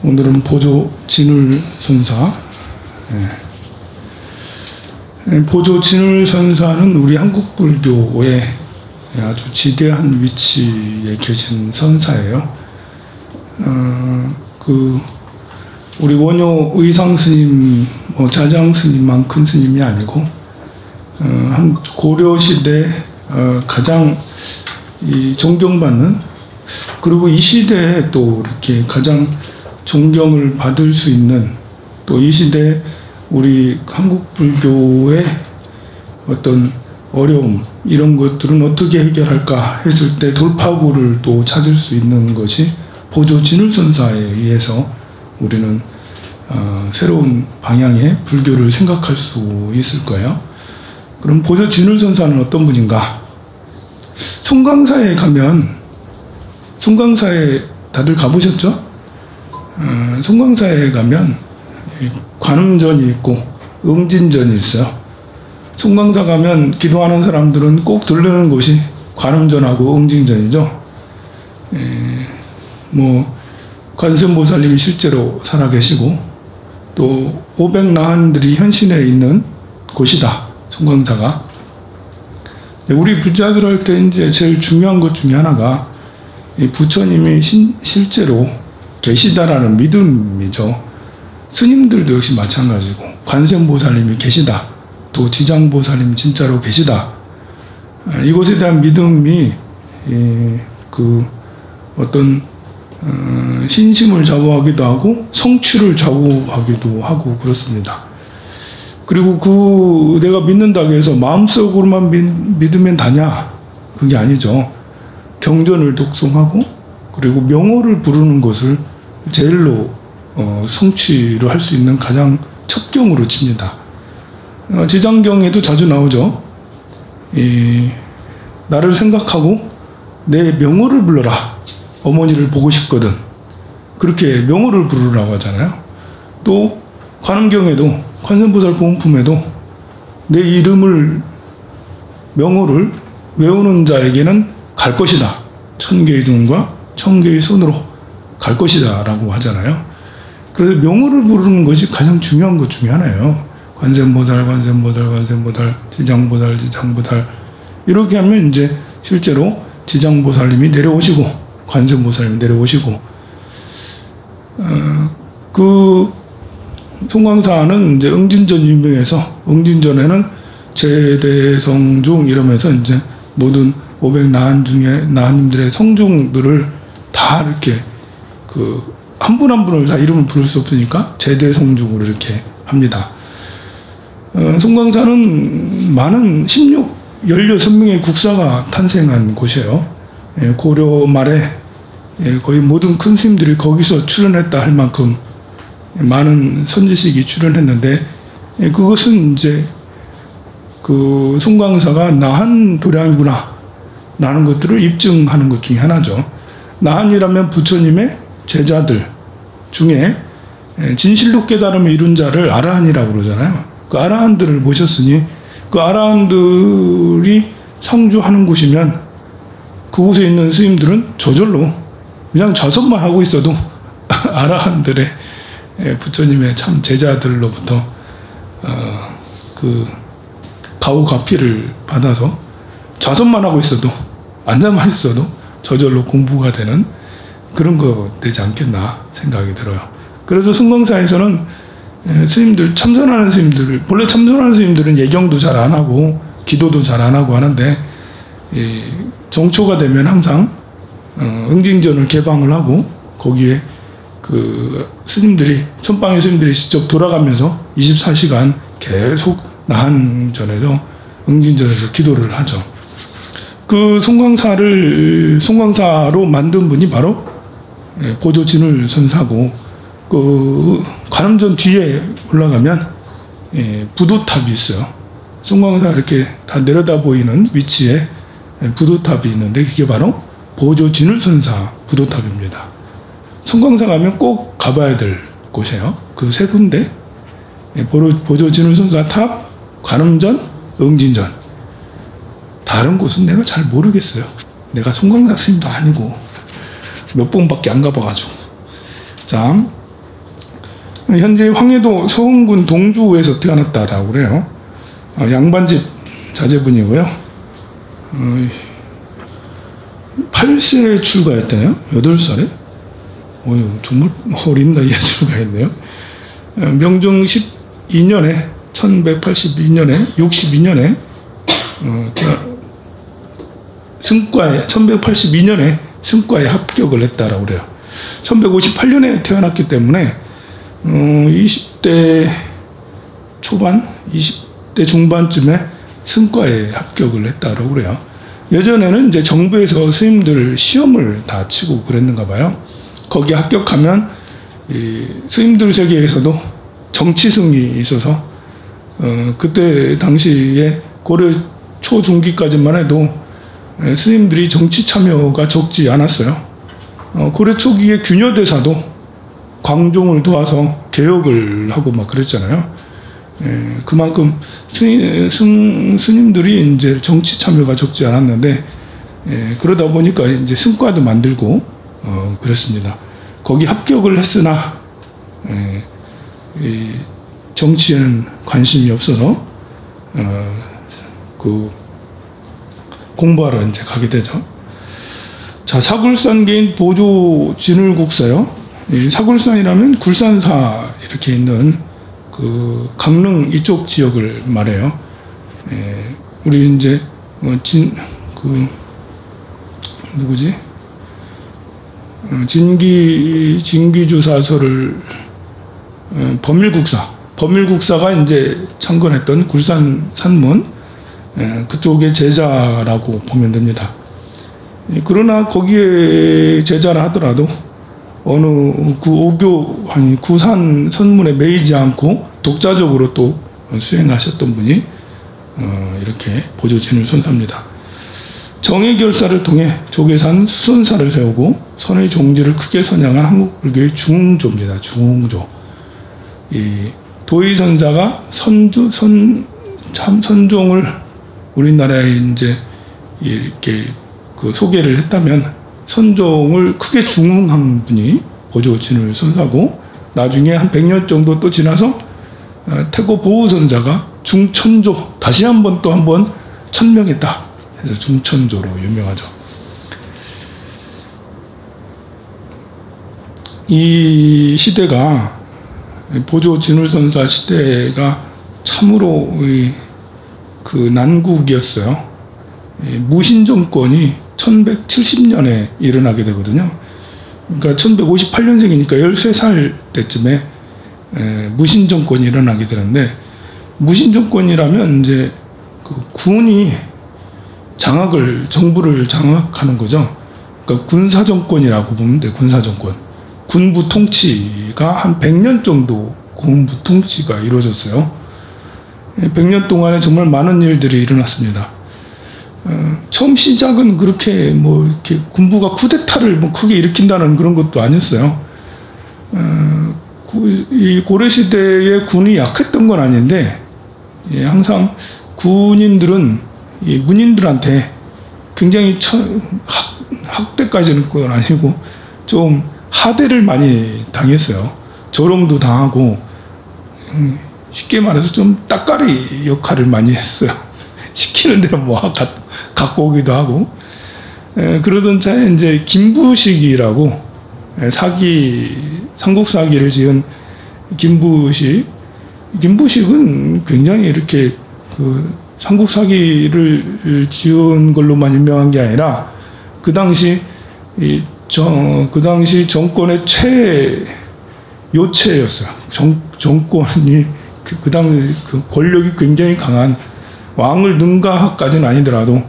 오늘은 보조 진울선사. 보조 진울선사는 우리 한국불교의 아주 지대한 위치에 계신 선사예요. 우리 원효 의상 스님, 자장 스님만큼 스님이 아니고, 고려 시대 가장 존경받는, 그리고 이 시대에 또 이렇게 가장 존경을 받을 수 있는, 또 이 시대 우리 한국 불교의 어떤 어려움, 이런 것들은 어떻게 해결할까 했을 때 돌파구를 또 찾을 수 있는 것이 보조 진울선사에 의해서 우리는 새로운 방향의 불교를 생각할 수 있을 거예요. 그럼 보조 진울선사는 어떤 분인가? 송광사에 가면, 송광사에 다들 가보셨죠? 송광사에 가면 관음전이 있고 응진전이 있어요. 송광사 가면 기도하는 사람들은 꼭 들르는 곳이 관음전하고 응진전이죠. 관세음보살님이 실제로 살아계시고 또 500나한들이 현신에 있는 곳이다, 송광사가. 우리 불자들 할 때 이제 제일 중요한 것 중에 하나가 이 부처님이 실제로 계시다라는 믿음이죠. 스님들도 역시 마찬가지고 관세음보살님이 계시다, 또 지장보살님이 진짜로 계시다, 이것에 대한 믿음이 어떤 신심을 좌우하기도 하고 성취를 좌우하기도 하고 그렇습니다. 그리고 내가 믿는다고 해서 마음속으로만 믿으면 다냐? 그게 아니죠. 경전을 독송하고 그리고 명호를 부르는 것을 제일로 성취를 할 수 있는 가장 첩경으로 칩니다. 지장경에도 자주 나오죠. 나를 생각하고 내 명호를 불러라. 어머니를 보고 싶거든. 그렇게 명호를 부르라고 하잖아요. 또 관음경에도, 관세음보살 보음품에도 내 이름을, 명호를 외우는 자에게는 갈 것이다. 1000개의 눈과 1000개의 손으로 갈 것이다 라고 하잖아요. 그래서 명호를 부르는 것이 가장 중요한 것 중에 하나예요. 관세음보살, 관세음보살, 관세음보살, 지장보살, 지장보살. 이렇게 하면 이제 실제로 지장보살님이 내려오시고 관세음보살님이 내려오시고, 송광사는 이제 응진전 유명해서 응진전에는 제대성중 이러면서 이제 모든 500나한 중에 나한님들의 성중들을 다 이렇게 한 분 한 분을 다 이름을 부를 수 없으니까 제대성중으로 이렇게 합니다. 송광사는 많은 16명의 국사가 탄생한 곳이에요. 고려 말에 거의 모든 큰 스님들이 거기서 출연했다 할 만큼 많은 선지식이 출연했는데, 그것은 이제 송광사가 나한 도량이구나 라는 것들을 입증하는 것 중에 하나죠. 나한이라면 부처님의 제자들 중에 진실로 깨달음을 이룬 자를 아라한이라고 그러잖아요. 그 아라한들을 모셨으니 그 아라한들이 상주하는 곳이면 그곳에 있는 스님들은 저절로 그냥 좌선만 하고 있어도 아라한들의 부처님의 참 제자들로부터 가오가피를 받아서 좌선만 하고 있어도, 앉아만 있어도 저절로 공부가 되는 그런 거 되지 않겠나 생각이 들어요. 그래서 송광사에서는 스님들, 참선하는 스님들, 본래 참선하는 스님들은 예경도 잘 안 하고 기도도 잘 안 하고 하는데, 정초가 되면 항상 응징전을 개방을 하고 거기에 스님들이, 선방의 스님들이 직접 돌아가면서 24시간 계속 나한전에서, 응징전에서 기도를 하죠. 송광사로 만든 분이 바로 보조 진울선사고, 관음전 뒤에 올라가면 부도탑이 있어요. 송광사 이렇게 다 내려다 보이는 위치에 부도탑이 있는데 그게 바로 보조 진울선사 부도탑입니다. 송광사 가면 꼭 가봐야 될 곳이에요. 그 세 군데, 보조 진울선사 탑, 관음전, 응진전. 다른 곳은 내가 잘 모르겠어요. 내가 송광사 스님도 아니고 몇 번밖에 안 가봐가지고. 자, 현재 황해도 서흥군 동주에서 태어났다라고 그래요. 양반집 자제분이고요. 8세에 출가했다네요. 8살에? 정말 어린 나이에 출가했네요. 명종 12년에 1182년에 62년에 승과에 1182년에 승과에 합격을 했다라고 그래요. 1158년에 태어났기 때문에 20대 초반, 20대 중반쯤에 승과에 합격을 했다라고 그래요. 예전에는 이제 정부에서 스님들 시험을 다 치고 그랬는가 봐요. 거기 합격하면 이 스님들 세계에서도 정치승이 있어서 그때 당시에 고려 초중기까지만 해도 스님들이 정치 참여가 적지 않았어요. 고려 초기에 균여대사도 광종을 도와서 개혁을 하고 막 그랬잖아요. 그만큼 스님들이 이제 정치 참여가 적지 않았는데, 그러다 보니까 이제 승과도 만들고, 그랬습니다. 거기 합격을 했으나, 정치에는 관심이 없어서, 공부하러 이제 가게 되죠. 자, 사굴산계인 보조 진울국사요. 사굴산이라면 굴산사 이렇게 있는 강릉 이쪽 지역을 말해요. 우리 이제 누구지? 진기주사서를 범일국사가 이제 창건했던 굴산 산문 그쪽의 제자라고 보면 됩니다. 그러나 거기에 제자라 하더라도 어느 구산 선문에 매이지 않고 독자적으로 또 수행하셨던 분이 이렇게 보조진을 선사합니다. 정의결사를 통해 조계산 수선사를 세우고 선의 종지를 크게 선양한 한국불교의 중흥조입니다. 중흥조. 이 도의선사가 선종을 우리나라에 이제 이렇게 소개를 했다면 선종을 크게 중흥한 분이 보조진을 선사고, 나중에 한 100년 정도 또 지나서 태고 보우선자가 중천조 다시 한번 천명했다 해서 중천조로 유명하죠. 이 시대가 보조진울선사 시대가 참으로 난국이었어요. 무신정권이 1170년에 일어나게 되거든요. 그러니까 1158년생이니까 13살 때쯤에 무신정권이 일어나게 되는데, 무신정권이라면 이제 군이 정부를 장악하는 거죠. 그러니까 군사정권이라고 보면 돼요. 군사정권. 군부 통치가 한 100년 정도 군부 통치가 이루어졌어요. 100년 동안에 정말 많은 일들이 일어났습니다. 처음 시작은 그렇게 이렇게 군부가 쿠데타를 크게 일으킨다는 그런 것도 아니었어요. 이 고려시대에 군이 약했던 건 아닌데, 항상 군인들은 이 문인들한테 굉장히 학대까지는 건 아니고 좀 하대를 많이 당했어요. 조롱도 당하고, 쉽게 말해서 좀 따까리 역할을 많이 했어요. 시키는 대로 갖고 오기도 하고. 그러던 차에 이제 김부식이라고 삼국 사기를 지은 김부식은 굉장히 이렇게 삼국 사기를 지은 걸로만 유명한 게 아니라 그 당시 정권의 요체였어요. 정권이 그 당시 권력이 굉장히 강한, 왕을 능가까지는 아니더라도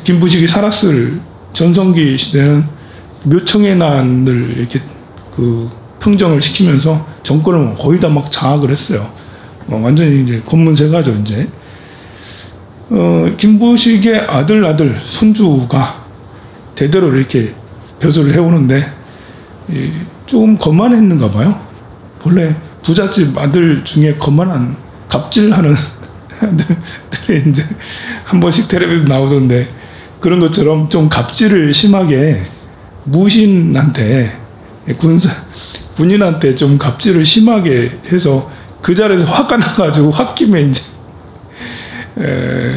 김부식이 살았을 전성기 시대는 묘청의 난을 이렇게 평정을 시키면서 정권을 거의 다 장악을 했어요. 완전히 이제 검문세가죠, 이제. 김부식의 아들, 손주가 대대로 이렇게 벼슬을 해오는데, 조금 거만했는가 봐요. 본래 부잣집 아들 중에 거만한, 갑질하는 아들들이 이제 한 번씩 텔레비전 나오던데, 그런 것처럼 좀 갑질을 심하게 무신한테 군인한테 좀 갑질을 심하게 해서 그 자리에서 화가 나가지고 홧김에 이제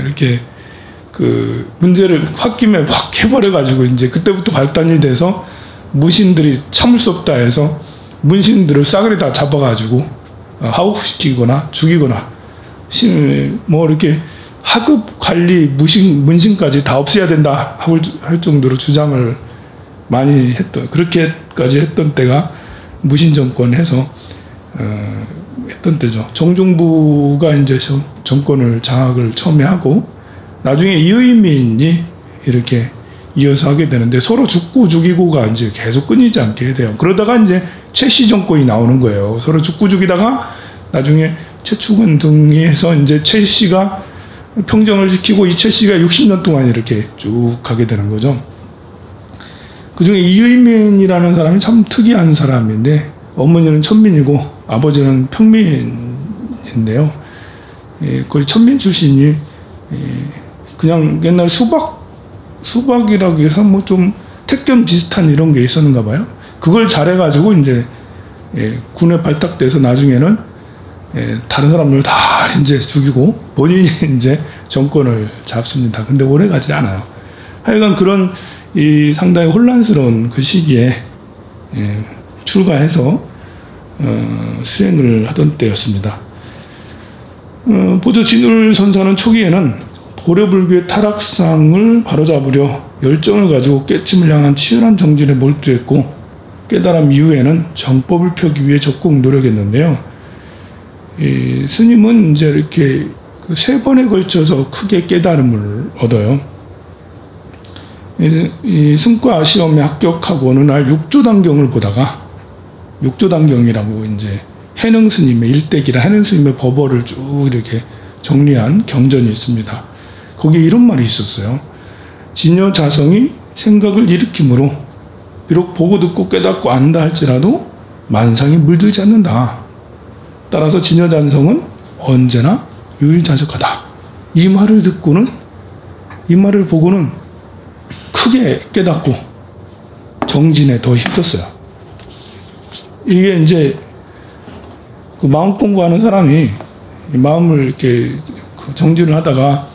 이렇게 그 문제를 홧김에 확 해버려가지고 이제 그때부터 발단이 돼서 문신들이 참을 수 없다 해서 문신들을 싸그리 다 잡아가지고 하옥시키거나 죽이거나 뭐 이렇게 하급 관리 문신까지 다 없애야 된다 할 정도로 주장을 많이 그렇게까지 했던 때가 무신 정권 해서 했던 때죠. 정종부가 이제 정권을 장악을 처음에 하고 나중에 이의민이 이렇게 이어서 하게 되는데 서로 죽고 죽이고가 이제 계속 끊이지 않게 돼요. 그러다가 이제 최씨 정권이 나오는 거예요. 서로 죽고 죽이다가 나중에 최충원 등이 해서 이제 최씨가 평정을 시키고 이 최씨가 60년 동안 이렇게 쭉 가게 되는 거죠. 그 중에 이의민이라는 사람이 참 특이한 사람인데 어머니는 천민이고 아버지는 평민인데요. 거의 천민 출신이 그냥 옛날 수박이라고 해서 뭐 좀 택견 비슷한 이런 게 있었는가 봐요. 그걸 잘해가지고 이제 군에 발탁돼서 나중에는 다른 사람들 다 이제 죽이고 본인이 이제 정권을 잡습니다. 근데 오래 가지 않아요. 하여간 그런 상당히 혼란스러운 그 시기에 출가해서 수행을 하던 때였습니다. 보조 진울 선사는 초기에는 고려불교의 타락상을 바로잡으려 열정을 가지고 깨침을 향한 치열한 정진에 몰두했고 깨달음 이후에는 정법을 펴기 위해 적극 노력했는데요. 스님은 이제 이렇게 세 번에 걸쳐서 크게 깨달음을 얻어요. 이 승과 시험에 합격하고 어느 날 육조단경을 보다가 육조단경이라고 이제 해능 스님의 일대기라 해능 스님의 법어를 쭉 이렇게 정리한 경전이 있습니다. 거기에 이런 말이 있었어요. 진여자성이 생각을 일으키므로 비록 보고 듣고 깨닫고 안다 할지라도 만상이 물들지 않는다. 따라서 진여자성은 언제나 유일자적하다. 이 말을 듣고는 이 말을 보고는 크게 깨닫고 정진에 더 힘썼어요. 이게 이제 그 마음 공부하는 사람이 마음을 이렇게 정진을 하다가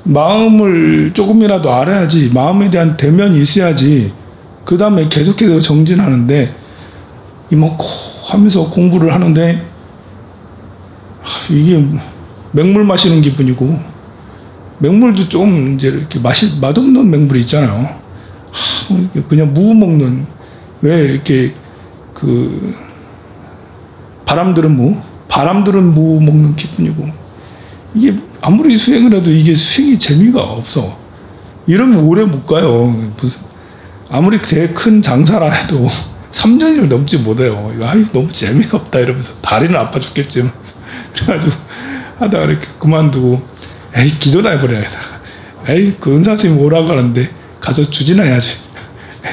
마음을 조금이라도 알아야지 마음에 대한 대면이 있어야지 그 다음에 계속해서 정진하는데 이만큼 하면서 공부를 하는데 이게 맹물 마시는 기분이고 맹물도 좀 이제 이렇게 맛없는 맹물이 있잖아요. 그냥 무 먹는 왜 이렇게 그 바람들은 무 먹는 기분이고 이게 아무리 수행을 해도 이게 수행이 재미가 없어. 이러면 오래 못 가요. 아무리 되게 큰 장사라 해도 3년을 넘지 못해요. 너무 재미가 없다 이러면서 다리는 아파 죽겠지만 그래가지고 하다가 이렇게 그만두고 기도나 해버려야겠다. 그 은사스님 오라고 하는데 가서 주지나 해야지.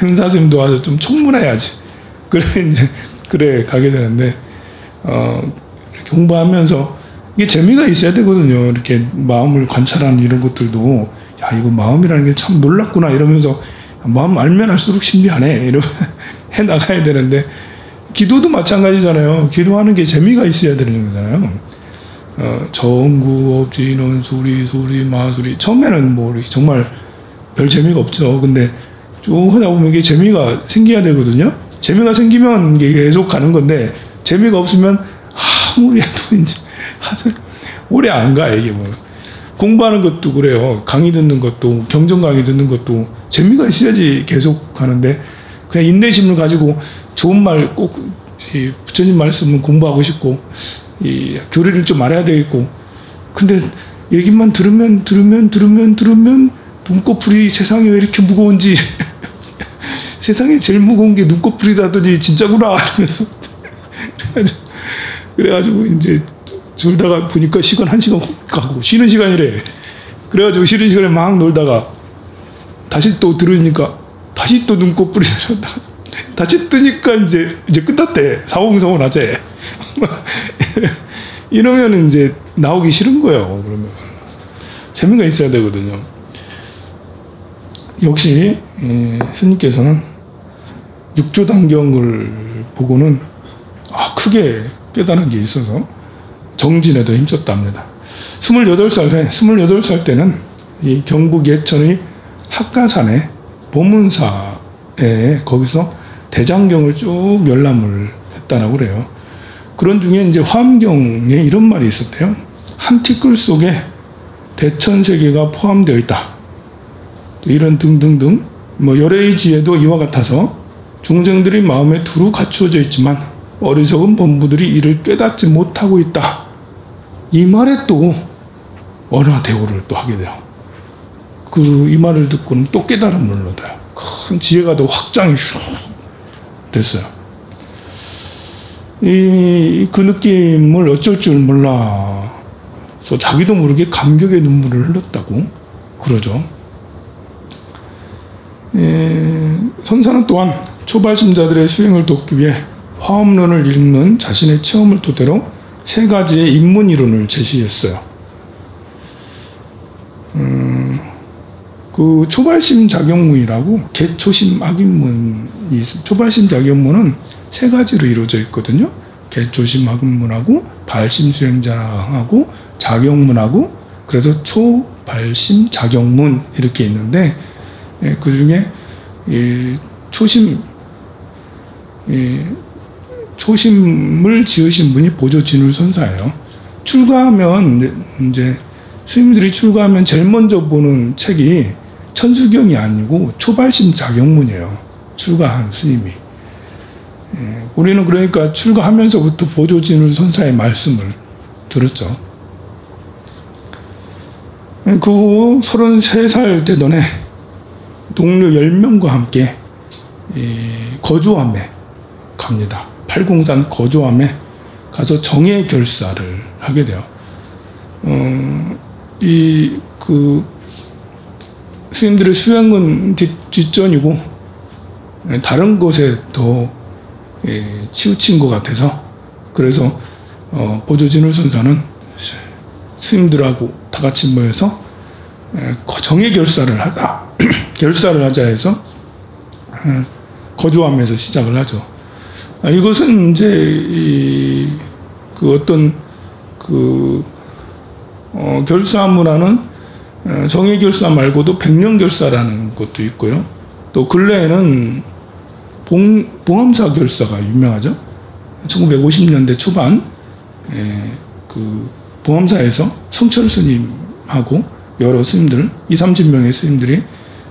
은사스님도 와서 좀 총무해야지. 그래 가게 되는데 이렇게 공부하면서 이게 재미가 있어야 되거든요. 이렇게 마음을 관찰하는 이런 것들도 이거 마음이라는 게 참 놀랍구나 이러면서 마음 알면 알수록 신비하네 이러면 해 나가야 되는데 기도도 마찬가지잖아요. 기도하는 게 재미가 있어야 되는 거잖아요. 정구 없지는 소리 마소리 처음에는 뭐 정말 별 재미가 없죠. 근데 쭉 하다 보면 이게 재미가 생겨야 되거든요. 재미가 생기면 이게 계속 가는 건데 재미가 없으면 아무리 해도 이제 오래 안 가. 이게 뭐 공부하는 것도 그래요. 강의 듣는 것도 경전 강의 듣는 것도 재미가 있어야지 계속 가는데 그냥 인내심을 가지고 좋은 말 꼭 부처님 말씀은 공부하고 싶고 교리를 좀 알아야 되겠고 근데 얘기만 들으면 눈꺼풀이 세상이 왜 이렇게 무거운지 세상에 제일 무거운 게 눈꺼풀이다더니 진짜구나 이러면서 그래가지고 이제 놀다가 보니까 시간 1시간 훅 가고 쉬는 시간이래. 그래가지고 쉬는 시간에 막 놀다가 다시 또 들으니까 다시 또 눈꺼풀이 내렸다. 다시 뜨니까 이제 끝났대. 사홍성원하재. 이러면 이제 나오기 싫은 거예요. 그러면 재미가 있어야 되거든요. 역시 스님께서는 육조 단경을 보고는 크게 깨달은 게 있어서 정진에도 힘썼답니다. 28살 때는 이 경북 예천의 학가산에 보문사에 거기서 대장경을 쭉 열람을 했다라고 그래요. 그런 중에 이제 화엄경에 이런 말이 있었대요. 한 티끌 속에 대천세계가 포함되어 있다. 이런 등등등 열애의지에도 이와 같아서 중생들이 마음에 두루 갖추어져 있지만 어리석은 범부들이 이를 깨닫지 못하고 있다. 이 말에 또 언화대오를 또 하게 돼요. 이 말을 듣고는 또 깨달음을 얻어요. 큰 지혜가 더 확장이 됐어요. 그 느낌을 어쩔 줄 몰라서 자기도 모르게 감격의 눈물을 흘렸다고 그러죠. 선사는 또한 초발심자들의 수행을 돕기 위해 화엄론을 읽는 자신의 체험을 토대로 3가지의 입문이론을 제시했어요. 그 초발심 작용문이라고 개초심 악인문이 있습니다. 초발심 작용문은 3가지로 이루어져 있거든요. 개초심 악인문하고 발심 수행자하고 작용문하고 그래서 초발심 작용문 이렇게 있는데 그 중에 초심을 지으신 분이 보조진울 선사예요. 출가하면 이제 스님들이 출가하면 제일 먼저 보는 책이 천수경이 아니고 초발심 작용문이에요. 출가한 스님이. 우리는 그러니까 출가하면서부터 보조진울 선사의 말씀을 들었죠. 그 후 33살 되던 해 동료 10명과 함께 거조암에 갑니다. 팔공산 거조암에 가서 정예 결사를 하게 돼요. 스님들의 수행은 뒷전이고 다른 것에 더 치우친 것 같아서 그래서 보조진울 선사는 스님들하고 다 같이 모여서 정예 결사를 하자 해서 거조암에서 시작을 하죠. 이것은 이제 결사 문화는 정예 결사 말고도 백령 결사라는 것도 있고요. 또 근래에는 봉암사 결사가 유명하죠. 1950년대 초반 봉암사에서 성철 스님하고 여러 스님들 20-30명의 스님들이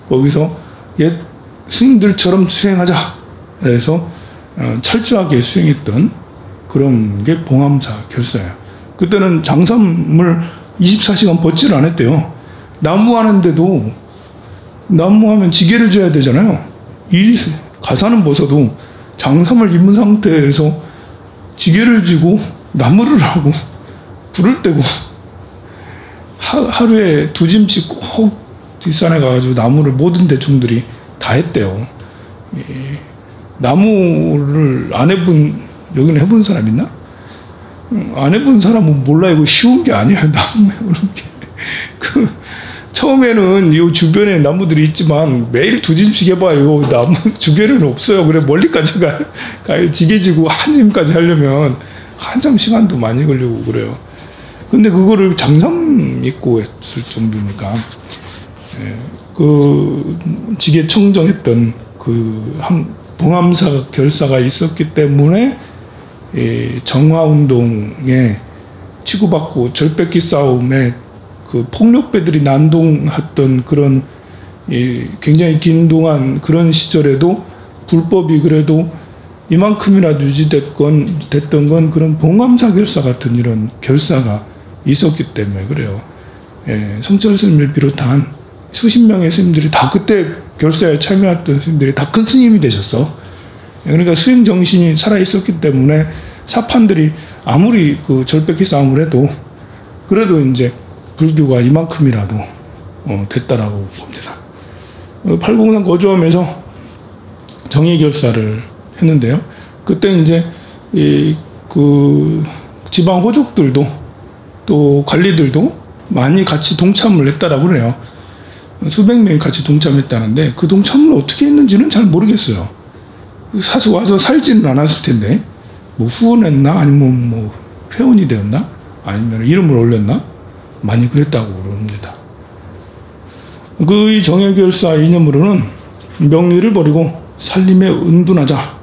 거기서 옛 스님들처럼 수행하자 해서 철저하게 수행했던 그런 게 봉암사 결사예요. 그때는 장삼을 24시간 벗지를 안 했대요. 나무하는데도 나무하면 지게를 져야 되잖아요. 이 가사는 벗어도 장삼을 입은 상태에서 지게를 지고 나무를 하고 불을 떼고 하루에 2짐씩 꼭 뒷산에 가가지고 나무를 모든 대중들이 다 했대요. 나무를 안 해본, 여기는 해본 사람 있나? 안 해본 사람은 몰라. 이거 쉬운 게 아니에요. 나무 해보는 게. 처음에는 이 주변에 나무들이 있지만 매일 2짐씩 해봐요. 나무 주변에는 없어요. 그래 멀리까지 가요. 지게지고 한 짐까지 하려면 한참 시간도 많이 걸리고 그래요. 근데 그거를 장삼 입고 했을 정도니까 지게 청정했던 봉암사 결사가 있었기 때문에 정화운동에 치고받고 절뺏기 싸움에 폭력배들이 난동했던 그런 굉장히 긴 동안 그런 시절에도 불법이 그래도 이만큼이라도 됐던 건 그런 봉암사 결사 같은 이런 결사가 있었기 때문에 그래요. 성철 스님을 비롯한 수십 명의 스님들이 다 그때 결사에 참여했던 스님들이 다 큰 스님이 되셨어. 그러니까 수행 정신이 살아있었기 때문에 사판들이 아무리 절뺏기 싸움을 해도 그래도 이제 불교가 이만큼이라도 됐다라고 봅니다. 팔공산 거주하면서 정예 결사를 했는데요. 그때 이제 지방 호족들도 또 관리들도 많이 같이 동참을 했다라고 그래요. 수백 명이 같이 동참했다는데 그 동참을 어떻게 했는지는 잘 모르겠어요. 사서 와서 살지는 않았을 텐데, 뭐 후원했나? 아니면 뭐 회원이 되었나? 아니면 이름을 올렸나? 많이 그랬다고 그럽니다. 그의 정예결사 이념으로는 명리를 버리고 살림에 은둔하자.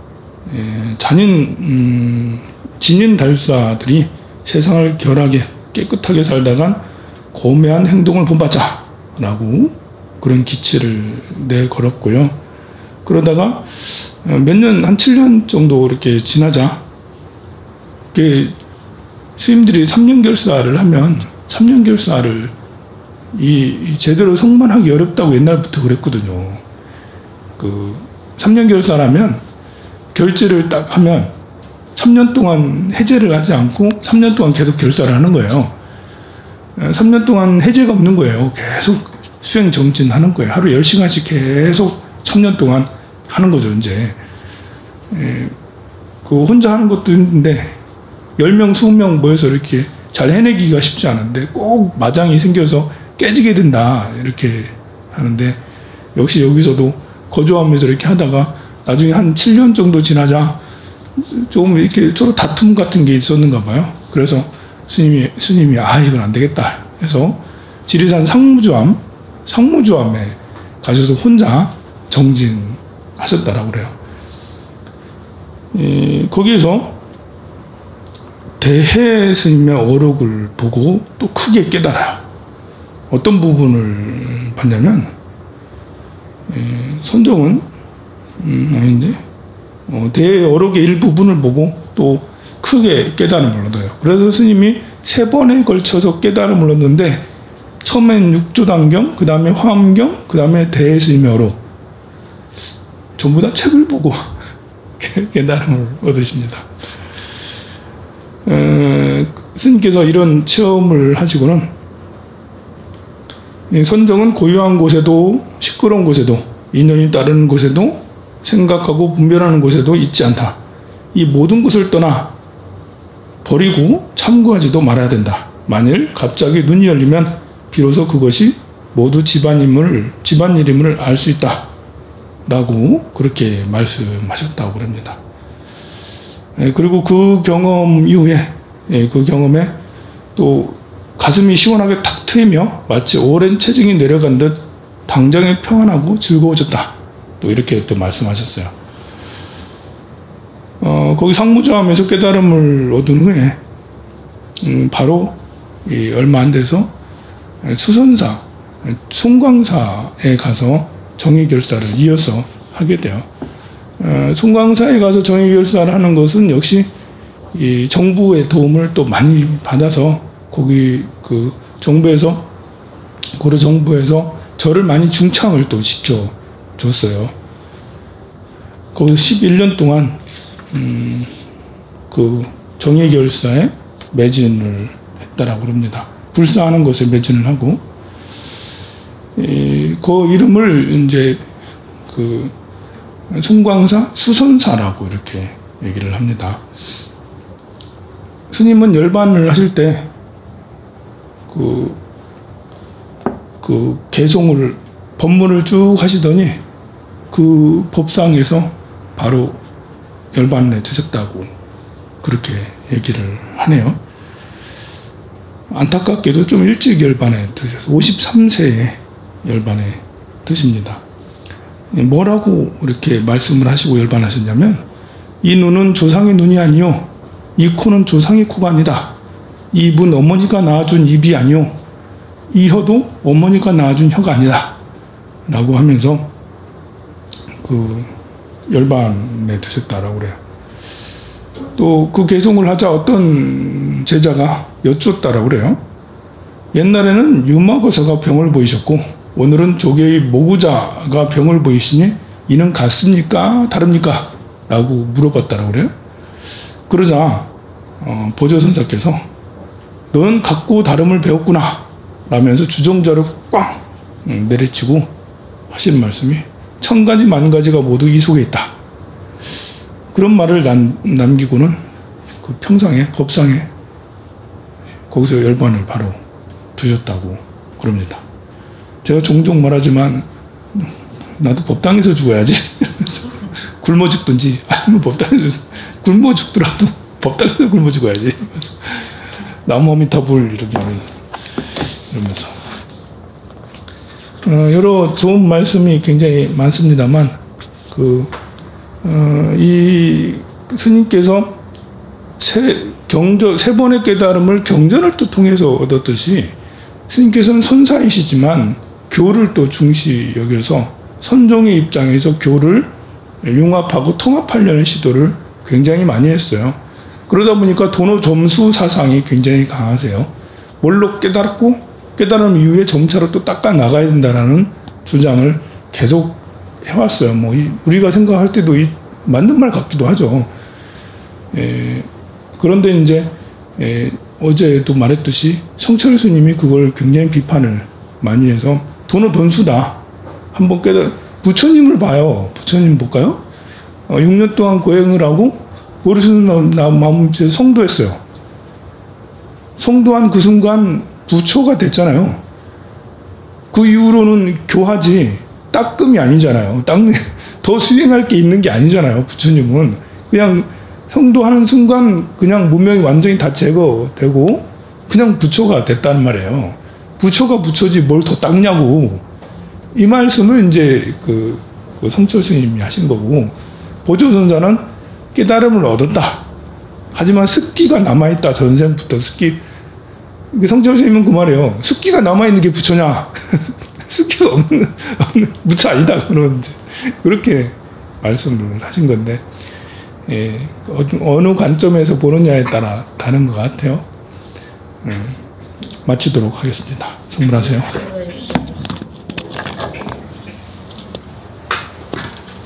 진인 달사들이 세상을 결하게 깨끗하게 살다간 고매한 행동을 본받자라고 그런 기치를 내걸었고요. 그러다가 몇 년, 한 7년 정도 이렇게 지나자, 스님들이 3년 결사를 하면 3년 결사를 제대로 성만하기 어렵다고 옛날부터 그랬거든요. 3년 결사라면 결제를 딱 하면 3년 동안 해제를 하지 않고 3년 동안 계속 결사를 하는 거예요. 3년 동안 해제가 없는 거예요. 계속 수행 정진하는 거예요. 하루 10시간씩 계속 3년 동안 하는 거죠, 이제. 혼자 하는 것도 힘든데 10명, 20명 모여서 이렇게 잘 해내기가 쉽지 않은데 꼭 마장이 생겨서 깨지게 된다, 이렇게 하는데, 역시 여기서도 거주하면서 이렇게 하다가 나중에 한 7년 정도 지나자 조금 이렇게 서로 다툼 같은 게 있었는가 봐요. 그래서 스님이 이건 안 되겠다 해서 지리산 상무주암에 가셔서 혼자 정진하셨다라고 그래요. 거기에서 대해 스님의 어록을 보고 또 크게 깨달아요. 어떤 부분을 봤냐면, 선정은 대해 어록의 일부분을 보고 또 크게 깨달음을 얻어요. 그래서 스님이 3번에 걸쳐서 깨달음을 얻는데, 처음엔 육조단경, 그 다음에 화엄경, 그 다음에 대해 스님의 어록, 전부 다 책을 보고 깨달음을 얻으십니다. 스님께서 이런 체험을 하시고는, 선정은 고요한 곳에도 시끄러운 곳에도 인연이 따르는 곳에도 생각하고 분별하는 곳에도 있지 않다. 이 모든 것을 떠나 버리고 참고하지도 말아야 된다. 만일 갑자기 눈이 열리면 비로소 그것이 모두 집안일임을 알 수 있다. 라고 그렇게 말씀하셨다고 합니다. 그리고 그 경험 이후에, 그 경험에 또 가슴이 시원하게 탁 트이며 마치 오랜 체증이 내려간 듯 당장에 평안하고 즐거워졌다. 또 이렇게 또 말씀하셨어요. 거기 상무주암에서 깨달음을 얻은 후에 바로 얼마 안 돼서 수선사, 송광사에 가서 정의결사를 이어서 하게 돼요. 송광사에 가서 정의결사를 하는 것은 역시 이 정부의 도움을 또 많이 받아서, 거기 고려 정부에서 저를 많이 중창을 또 시켜줬어요. 거기서 11년 동안 정의결사에 매진을 했다라고 합니다. 불사하는 것에 매진을 하고, 그 이름을 이제 송광사 수선사라고 이렇게 얘기를 합니다. 스님은 열반을 하실 때 개송을, 법문을 쭉 하시더니 그 법상에서 바로 열반에 드셨다고 그렇게 얘기를 하네요. 안타깝게도 좀 일찍 열반에 드셔서 53세에 열반에 드십니다. 뭐라고 이렇게 말씀을 하시고 열반하셨냐면, 이 눈은 조상의 눈이 아니요, 이 코는 조상의 코가 아니다. 이 입은 어머니가 낳아준 입이 아니요, 이 혀도 어머니가 낳아준 혀가 아니다. 라고 하면서 열반에 드셨다라고 그래요. 또 그 개송을 하자 어떤 제자가 여쭈었다라고 그래요. 옛날에는 유마거사가 병을 보이셨고 오늘은 조계의 모구자가 병을 보이시니 이는 같습니까? 다릅니까? 라고 물어봤다라고 그래요. 그러자 보조선사께서 너는 같고 다름을 배웠구나 라면서 주정자를 꽝 내리치고 하시는 말씀이, 1000가지 만가지가 모두 이 속에 있다. 그런 말을 남기고는 그 평상에, 법상에 거기서 열반을 바로 두셨다고 그럽니다. 제가 종종 말하지만 나도 법당에서 죽어야지 굶어 죽든지 아니면 법당에서 굶어 죽더라도 법당에서 굶어 죽어야지. 나무 아미타불 이렇게 이러면서 여러 좋은 말씀이 굉장히 많습니다만 이 스님께서 세 번의 깨달음을 경전을 또 통해서 얻었듯이 스님께서는 선사이시지만 교를 또 중시 여겨서 선종의 입장에서 교를 융합하고 통합하려는 시도를 굉장히 많이 했어요. 그러다 보니까 도노 점수 사상이 굉장히 강하세요. 뭘로 깨달았고 깨달음 이후에 점차로 또 닦아 나가야 된다라는 주장을 계속 해왔어요. 뭐 우리가 생각할 때도 맞는 말 같기도 하죠. 그런데 이제 어제도 말했듯이 성철 스님이 그걸 굉장히 비판을 많이 해서 도노 돈수다. 한번 부처님을 봐요. 부처님 볼까요? 6년 동안 고행을 하고 모르시는 마음에 성도했어요. 성도한 그 순간 부처가 됐잖아요. 그 이후로는 교하지 따끔이 아니잖아요. 더 수행할 게 있는 게 아니잖아요. 부처님은 그냥 성도하는 순간 그냥 문명이 완전히 다 제거되고 그냥 부처가 됐단 말이에요. 부처가 부처지 뭘 더 닦냐고. 이 말씀을 이제 그 성철 스님이 하신 거고, 보조선사는 깨달음을 얻었다. 하지만 습기가 남아있다. 전생부터 습기. 성철 스님은 그 말이에요. 습기가 남아있는 게 부처냐? 습기가 없는 부처 아니다. 그렇게 말씀을 하신 건데, 어느 관점에서 보느냐에 따라 다른 것 같아요. 마치도록 하겠습니다. 선물하세요.